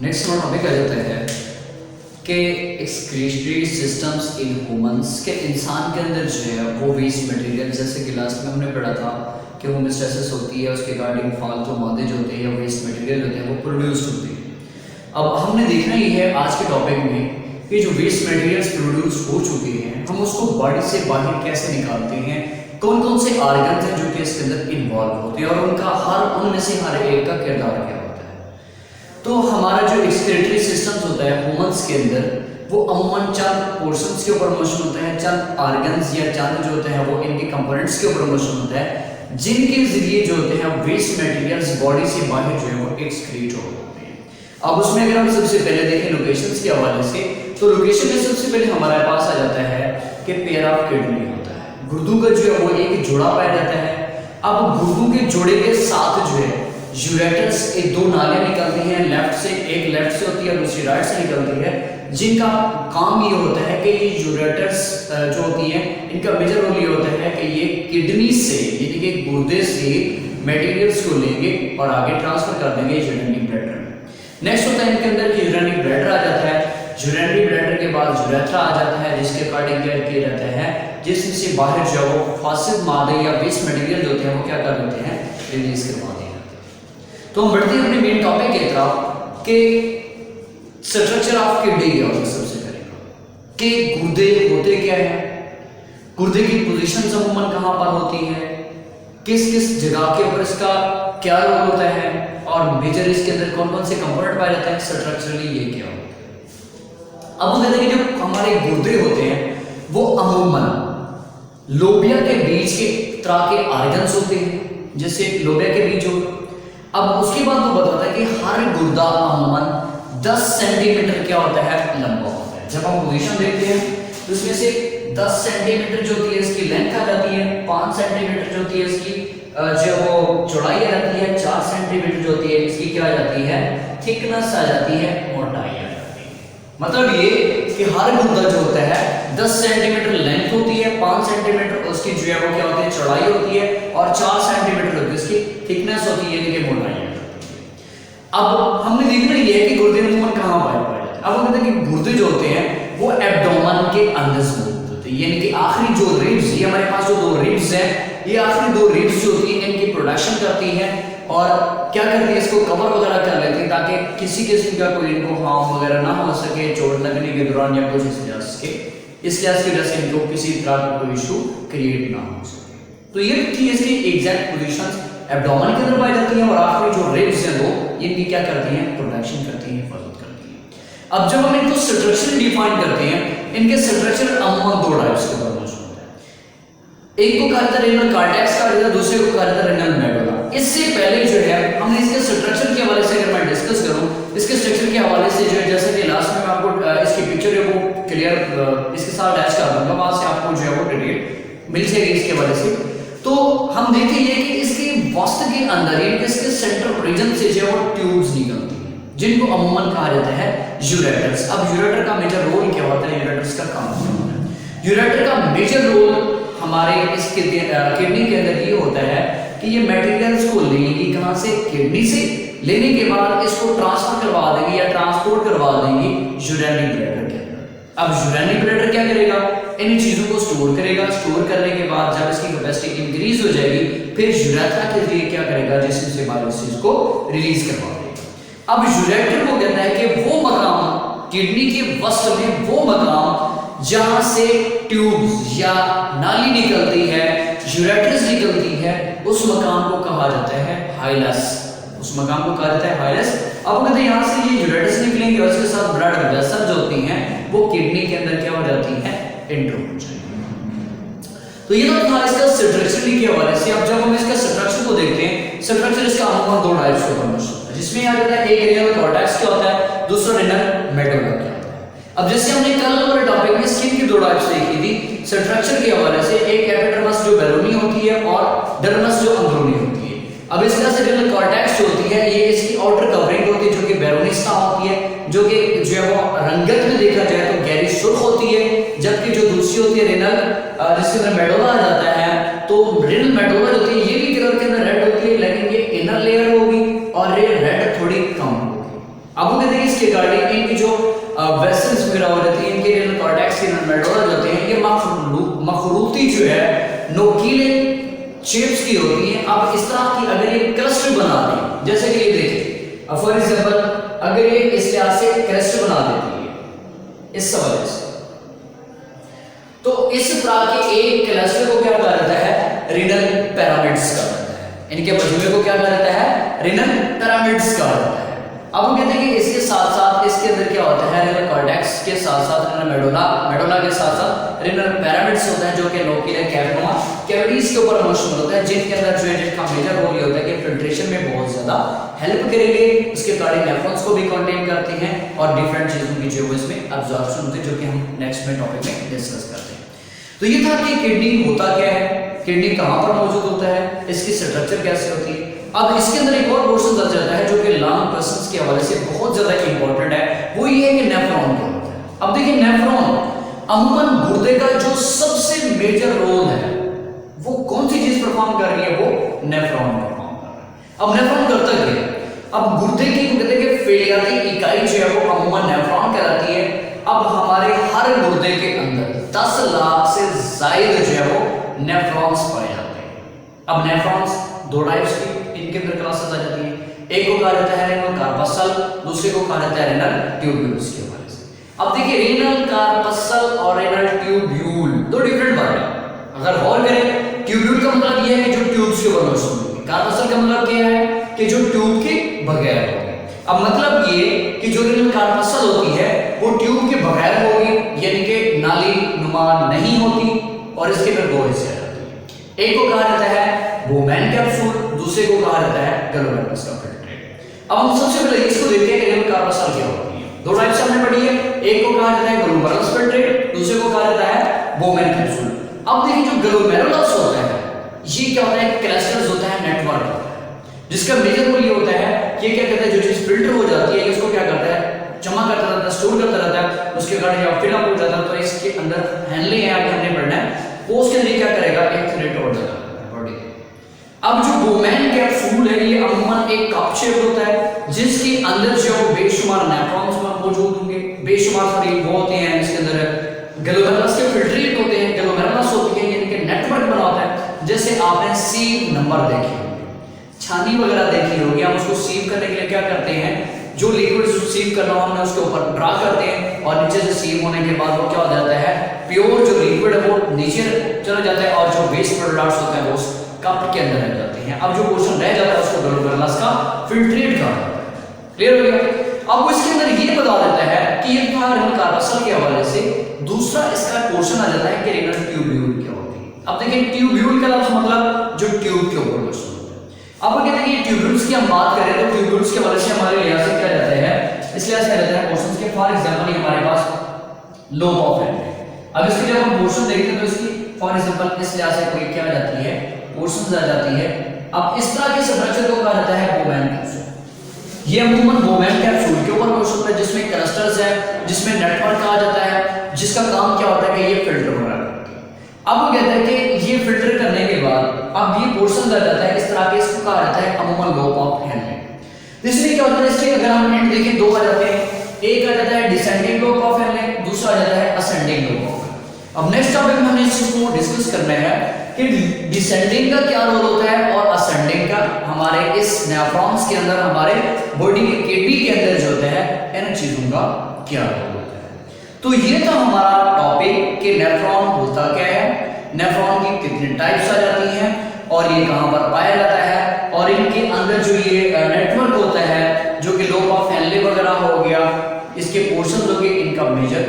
Next हमारा topic आ जाता है कि एक्सक्रीटरी सिस्टम्स इन ह्यूमंस के इंसान के अंदर जो है वो वेस्ट मटेरियल, जैसे कि लास्ट में हमने पढ़ा था कि होमोस्टेसिस होती है, उसके रिगार्डिंग फालतू मादे जो होते हैं या वेस्ट मटेरियल होते हैं वो प्रोड्यूस होते हैं। अब हमने देखना ही है आज के टॉपिक में कि जो वेस्ट मटेरियल्स प्रोड्यूस हो चुके हैं हम उसको बॉडी से बाहर कैसे निकालते हैं, कौन कौन से आर्गन हैं जो कि इसके अंदर इन्वॉल्व होते हैं और उनका उनमें से हर एक का किरदार क्या होता है। तो हमारा जो एक्सक्रीटरी सिस्टम्स होता है ह्यूमंस के अंदर वो अमूमन चंद पोर्शंस के ऊपर मशहूर होता है, चंद आर्गन्स या चंद जो होते हैं वो इनके कंपोनेंट्स के ऊपर मशहूर होता है, जिनके जरिए जो होते हैं वेस्ट मटेरियल्स बॉडी से बाहर जो है वो एक्सक्रीट होते हैं। अब उसमें अगर हम सबसे पहले देखें लोकेशंस के हवाले से, तो लोकेशन में सबसे पहले हमारे पास आ जाता है कि पेयर ऑफ किडनी होता है, गुर्दों का जो है वो एक जोड़ा पाया जाता है। अब गुर्दों के जोड़े के साथ जो है यूरेटर्स एक दो नालियां निकलती हैं, एक लेफ्ट से होती है और दूसरी राइट से निकलती है, जिनका काम ये होता है कि ये यूरेटर्स जो होती हैं इनका मेजर रोल ये होता है कि ये किडनी से यानी कि गुर्दे से मटेरियल्स को लेंगे और आगे ट्रांसफर कर देंगे यूरिनरी ब्लैडर में। नेक्स्ट होता है इनके अंदर कि यूरिनरी ब्लैडर आ जाता है, यूरिनरी ब्लैडर के बाद यूरेथ्रा आ जाता है जिसके अकॉर्डिंग क्या किया जाता है, जिसमें से बाहर जो वो फासिद मादे या वेस्ट मटेरियल होते हैं वो क्या कर देते हैं, रिलीज करवा देते हैं। तो हम बढ़ते हैं अपने मेन टॉपिक की तरफ कि स्ट्रक्चर ऑफ किडनी क्या होता है। सबसे पहले कि गुर्दे होते क्या है, गुर्दे की पोजीशन अमूमन कहां पर होती है, किस किस जगह के ऊपर इसका क्या रोल होता है और मेजर इसके अंदर कौन कौन से कंपोनेंट पाए जाते हैं, स्ट्रक्चरली ये क्या होता है। अब हम कहते हैं कि जो हमारे गुर्दे होते हैं वो अमूमन लोबिया के बीच के तरह के आर्गन्स होते हैं, जैसे लोबिया के बीच हो। अब उसके बाद वो बताता है कि हर गुर्दा अमूमन 10 सेंटीमीटर क्या होता है, लंबा होता है। जब हम पोजीशन देखते हैं तो इसमें से 10 सेंटीमीटर जो होती है इसकी लेंथ आ जाती है, 5 सेंटीमीटर जो होती है इसकी जो वो चौड़ाई आ जाती है, 4 सेंटीमीटर जो होती है इसकी क्या आ जाती है, थिकनेस आ जाती है, मोटाई आ जाती है। मतलब ये कि हर गुर्दा जो होता है 10 सेंटीमीटर लेंथ होती है, 5 सेंटीमीटर उसकी जो है वो क्या होती है, चौड़ाई होती है और 4 सेंटीमीटर होती है इसकी थिकनेस होती है, यानी कि मोटाई आ जाती है। अब हमने देखना ये है कि गुर्दे अमूमन कहां पाए जाते हैं। अब हम कहते हैं कि गुर्दे जो होते हैं वो एब्डोमेन के अंदर मौजूद होते हैं, यानी कि आखिरी जो रिब्स, ये हमारे पास जो दो रिब्स हैं, ये आखिरी दो रिब्स जो होती हैं इनकी प्रोडक्शन करती हैं और क्या करती है, इसको कवर वगैरह कर लेती है ताकि किसी किस्म का कोई इनको हार्म वगैरह ना हो सके चोट लगने के दौरान या कुछ इस वजह की वजह से इनको किसी तरह का कोई इशू क्रिएट ना हो सके। तो ये थी इसकी एग्जैक्ट पोजीशंस, एब्डोमेन के अंदर पाई जाती हैं और आखिरी जो रिब्स हैं दो, इनकी क्या करती हैं, प्रोडक्शन करती हैं, हिफाजत करती हैं। अब जब हम इनको स्ट्रक्चर डिफाइन करते हैं, इनके स्ट्रक्चर अमूमन दो टाइप्स के ऊपर मौजूद होता है। एक को कहा जाता है रेनल कॉर्टेक्स कहा जाता है, दूसरे को कहा जाता है रेनल मेडुला। इससे पहले जो है हमने इसके स्ट्रक्चर के हवाले से अगर मैं डिस्कस करूं, इसके स्ट्रक्चर के हवाले से जो है जैसे कि लास्ट में मैं आपको इसकी पिक्चर है वो क्लियर इसके साथ अटैच कर दूंगा, वहां से आपको जो है वो डिटेल मिल जाएगी इसके हवाले से। तो हम देखते हैं कि इसके वस्त के अंदर यानी इसके सेंट्रल रीजन से जो है वो ट्यूब्स निकलती हैं जिनको अमूमन कहा जाता है यूरेटर्स। अब यूरेटर का मेजर रोल क्या होता है, यूरेटर्स का काम क्या होता है। यूरेटर का मेजर रोल हमारे इसके किडनी के अंदर ये होता है कि ये मटेरियल्स को लेंगी कहां से, किडनी से, लेने के बाद इसको ट्रांसफर करवा देंगे या ट्रांसपोर्ट करवा देंगे यूरिनरी ब्लैडर के अंदर। अब यूरिनरी ब्लैडर क्या करेगा, इन चीजों को स्टोर करेगा, स्टोर करने के बाद जब इसकी कैपेसिटी इंक्रीज हो जाएगी फिर यूरेथ्रा के जरिए क्या करेगा, जिसमें से बाहर इस चीज को रिलीज करवा देगा। अब यूरेटर को कहता है कि वो मकाम किडनी के वस्त में, वो मकाम जहां से ट्यूब्स या नाली निकलती है, यूरेटर्स निकलती है, उस मकाम को कहा जाता है हाइलस। उस मकाम को कहा जाता है हाइलस। अब कहते हैं यहां से ये यूरेटर्स निकलेंगे और इसके साथ ब्लड वेसल जो होती हैं वो किडनी के अंदर क्या हो जाती है, एंटर हो जाएगी। तो ये तो था इसका स्ट्रक्चरली के हवाले से। अब जब हम इसका स्ट्रक्चर को देखते हैं, स्ट्रक्चर इसका अमूमन दो टाइप्स के ऊपर मशहूर है, जिसमें आ जाता है एक रेनल कॉर्टेक्स क्या होता है, दूसरा रेनल मेडुला क्या होता है। अब जैसे हमने कल वाले टॉपिक में स्किन की दो टाइप्स देखी थी स्ट्रक्चर के हवाले से, एक एपिडर्मस जो बैरूनी होती है और डर्मस जो अंदरूनी होती है। अब इस तरह से रेनल कॉर्टेक्स जो होती है ये इसकी आउटर कवरिंग होती है जो कि बैरूनी सा होती है, जो कि जो है वो रंगत में देखा जाए तो गहरी सुर्ख होती है, जबकि जो दूसरी होती है रेनल जिसके अंदर मेडुला आ जाता है, तो रेनल मेडुला जो होती है ये भी कलर के अंदर रेड होती है, लेकिन ये इनर लेयर होगी और ये रेड थोड़ी कम होगी। अब वो कहते हैं इसके रिगार्डिंग इनकी जो वेसल्स वगैरह हो जाती है, इनके रेनल कॉर्टेक्स के मेडोला जो होते हैं, ये मखरूती जो है नोकीले शेप्स की होती है। अब इस तरह की अगर ये क्लस्टर बना दें, जैसे कि ये देखिए फॉर एग्जांपल अगर ये इस लिहाज से क्लस्टर बना देती है इस वजह से, तो इस तरह के एक क्लस्टर को क्या कहा जाता है, रीनल पिरामिड्स कहा जाता है। इनके मजमूए को क्या कहा जाता है, रीनल पिरामिड्स कहा जाता है। अब हम कहते हैं कि इसके साथ साथ इसके अंदर क्या होता है, रेनल कॉर्टेक्स के साथ साथ रेनल मेडुला के साथ साथ रेनल पिरामिड्स होते हैं, जो कि नोकीले कैविटीज के ऊपर मुश्तमिल होता है, जिनके अंदर जो है जिसका मेजर रोल ये होता है कि फिल्ट्रेशन में बहुत ज्यादा हेल्प करेंगे। उसके कार्डिक नेफ्रॉन्स को भी कंटेन करते हैं और डिफरेंट चीजों की जो इसमें अब्जॉर्प्शन होती है, जो कि हम नेक्स्ट में टॉपिक में डिस्कस करते हैं। तो ये था कि किडनी होता क्या है, किडनी कहाँ पर मौजूद होता है, इसकी स्ट्रक्चर कैसे होती है। अब इसके अंदर एक और पोर्शन दर्ज रहता है जो कि लॉन्ग पर्सन्स के हवाले से बहुत ज्यादा इंपॉर्टेंट है, वो ये है कि नेफ्रॉन क्या होता है। अब देखिए नेफ्रॉन अमूमन गुर्दे का जो सबसे मेजर रोल है, वो कौन सी चीज परफॉर्म कर रही है, वो नेफ्रॉन परफॉर्म कर रहा है। अब नेफ्रॉन करता क्या है, अब गुर्दे की गुर्दे के फेलियाती इकाई जो है वो अमूमन नेफ्रॉन कहलाती है। अब हमारे हर गुर्दे के अंदर 10 लाख से ज्यादा जो है वो नेफ्रॉन्स पाए जाते हैं। अब नेफ्रॉन्स दो टाइप्स की इनके अंदर क्लासेस आ जाती है, एक को कहा जाता है रेनल कार्पसल, दूसरे को कहा जाता है रेनल ट्यूब्यूल्स के हवाले से। अब देखिए रेनल कार्पसल और रेनल ट्यूब्यूल दो डिफरेंट वर्ड है। अगर गौर करें, ट्यूब्यूल का मतलब यह है कि जो ट्यूब्स के ऊपर मौजूद है, कार्पसल का मतलब क्या है कि जो ट्यूब के बगैर होगी। अब मतलब ये कि जो रेनल कार्पसल होती है वो ट्यूब के बगैर होगी, यानी कि नाली नुमा नहीं होती, और इसके अंदर दो हिस्से आ जाते हैं। एक को कहा जाता है बोमैन कैप्सूल, दूसरे को कहा जाता है ग्लोमेरुलस का फिल्ट्रेट। अब हम सबसे पहले इसको देखते हैं कि रेनल कार्पसल क्या होती है। दो टाइप से हमने पढ़ी है, एक को कहा जाता है ग्लोमेरुलस फिल्ट्रेट, दूसरे को कहा जाता है बोमैन कैप्सूल। अब देखिए जो ग्लोमेरुलस होता है ये क्या होता है, क्लस्टर्स होता है, नेटवर्क होता है, जिसका मेजर रोल ये होता है, ये क्या कहता है जो चीज फिल्टर हो जाती है इसको क्या करता है, जमा करता रहता है, स्टोर करता रहता है, उसके कारण जब फिल अप हो जाता है तो इसके अंदर हैंडलिंग है, आगे हमने पढ़ना है, वो उसके अंदर क्या करेगा, एक थ्रेड और लगा बॉडी। अब जो बोमैन कैप्सूल है ये अमूमन एक कप शेप होता है, जिसके अंदर जो बेशुमार नेफ्रॉन्स मौजूद होंगे, बेशुमार सॉरी वो होते हैं, इसके अंदर ग्लोमेरुलस के फिल्ट्रेट होते हैं, ग्लोमेरुलस होती है, यानी कि नेटवर्क बना होता है। जैसे आपने सीव नंबर देखे होंगे, छानी वगैरह देखी होगी, हम उसको सीव करने के लिए क्या करते हैं, जो लिक्विड सीव करना हो हमने उसके ऊपर ड्रा करते हैं, और नीचे से सीव होने के बाद वो क्या हो जाता है, प्योर जो लिक्विड है वो नीचे चला जाता है, और जो वेस्ट प्रोडक्ट्स होते हैं वो उस कप के अंदर रह जाते हैं। अब जो पोर्शन रह जाता है उसको ग्लोमेरुलस का फिल्ट्रेट कहा जाता है। क्लियर हो गया। अब इसके अंदर ये बता देता है कि ये रेनल कार्पसल के हवाले से दूसरा इसका पोर्शन आ जाता है कि रेनल ट्यूब्यूल क्या होती है। अब देखिए ट्यूब्यूल का लफ्ज मतलब जो ट्यूब के ऊपर मौजूद होता है। अब कहते हैं कि ट्यूब्यूल्स की हम बात करें तो ट्यूब्यूल्स के हवाले से हमारे लिहाज से क्या जाता है, इस लिहाज से रहता है पोर्शंस के। फॉर एग्जांपल हमारे पास लोब ऑफ हैंड, अब इसके जब हम पोर्शन देखते हैं तो इसकी फॉर एग्जांपल इस लिहाज से कोई क्या आ जाती है, पोर्शंस आ जाती है। अब इस तरह के स्ट्रक्चर को कहा जाता है बोमैन कैप्सूल। ये अमूमन बोमैन कैप्सूल के ऊपर मौजूद है, जिसमें क्लस्टर्स है, जिसमें नेटवर्क कहा जाता है, जिसका काम क्या होता है कि ये फिल्टर हो रहा है। अब वो कहता है कि ये फिल्टर करने के बाद अब ये पोर्शन आ जाता है इस तरह के, इसको कहा जाता है अमूमन लोब ऑफ हैंड। इसमें क्या होता है, इसके अगर हम एंड देखें दो आ जाते हैं, एक आ जाता है डिसेंडिंग लोब ऑफ हैंड, दूसरा आ जाता है असेंडिंग लोब ऑफ हैंड। अब नेक्स्ट टॉपिक में हमने इस चीज को डिस्कस करना है कि डिसेंडिंग का क्या रोल होता है और असेंडिंग का हमारे इस नेफ्रॉन्स के अंदर, हमारे बॉडी के किडनी के अंदर जो होता है, इन चीजों का क्या रोल होता है। तो ये था हमारा टॉपिक कि नेफ्रॉन होता क्या है, नेफ्रॉन की कितनी टाइप्स आ जाती हैं और ये कहां पर पाया जाता है, और इनके अंदर जो ये नेटवर्क होता है जो कि लोब ऑफ हैनले वगैरह हो गया, इसके पोर्शन हो गए, इनका मेजर